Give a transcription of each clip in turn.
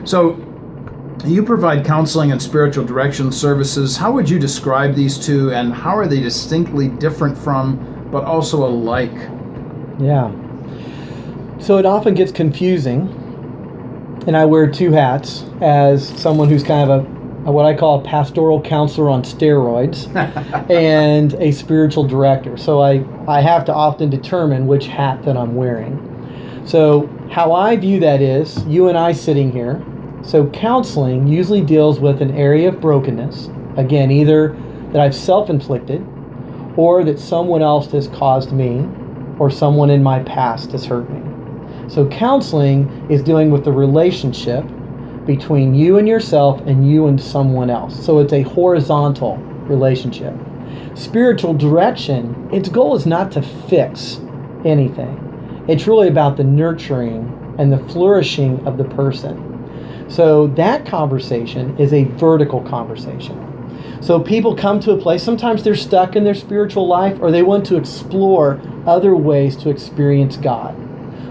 So you provide counseling and spiritual direction services. How would you describe these two, and how are they distinctly different from, but also alike? Yeah. So it often gets confusing, and I wear two hats as someone who's kind of what I call a pastoral counselor on steroids and a spiritual director. So I have to often determine which hat that I'm wearing. So how I view that is, you and I sitting here, so counseling usually deals with an area of brokenness, again, either that I've self-inflicted or that someone else has caused me or someone in my past has hurt me. So counseling is dealing with the relationship between you and yourself and you and someone else. So it's a horizontal relationship. Spiritual direction, its goal is not to fix anything. It's really about the nurturing and the flourishing of the person. So that conversation is a vertical conversation. So people come to a place, sometimes they're stuck in their spiritual life, or they want to explore other ways to experience God.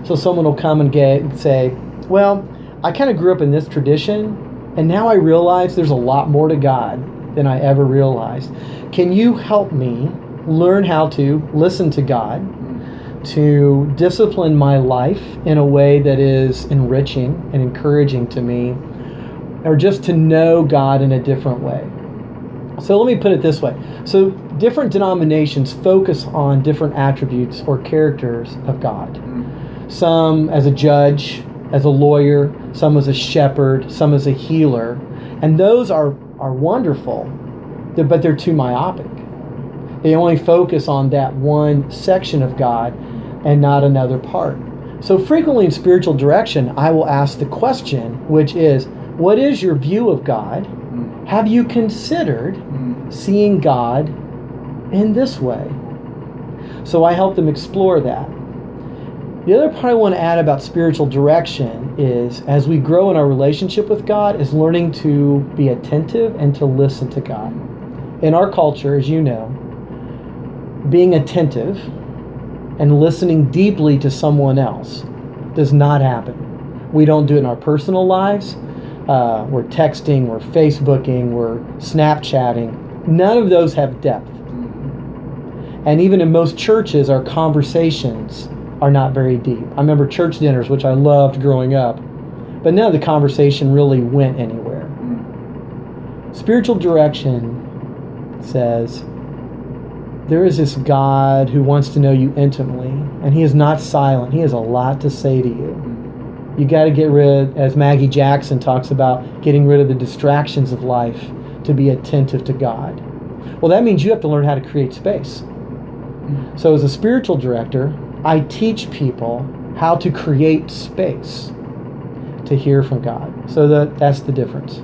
So someone will come and say, well, I kind of grew up in this tradition, and now I realize there's a lot more to God than I ever realized. Can you help me learn how to listen to God, to discipline my life in a way that is enriching and encouraging to me, or just to know God in a different way? So let me put it this way. So different denominations focus on different attributes or characters of God. Some as a judge, as a lawyer, some as a shepherd, some as a healer. And those are wonderful, but they're too myopic. They only focus on that one section of God and not another part. So frequently in spiritual direction, I will ask the question, which is, what is your view of God? Have you considered seeing God in this way? So I help them explore that. The other part I want to add about spiritual direction is, as we grow in our relationship with God, is learning to be attentive and to listen to God. In our culture, as you know, being attentive and listening deeply to someone else does not happen. We don't do it in our personal lives. We're texting, we're Facebooking, we're Snapchatting. None of those have depth. And even in most churches, our conversations are not very deep. I remember church dinners, which I loved growing up, but none of the conversation really went anywhere. Spiritual direction says, there is this God who wants to know you intimately, and he is not silent. He has a lot to say to you. You got to get rid, as Maggie Jackson talks about, getting rid of the distractions of life to be attentive to God. Well, that means you have to learn how to create space. So as a spiritual director, I teach people how to create space to hear from God. So that's the difference.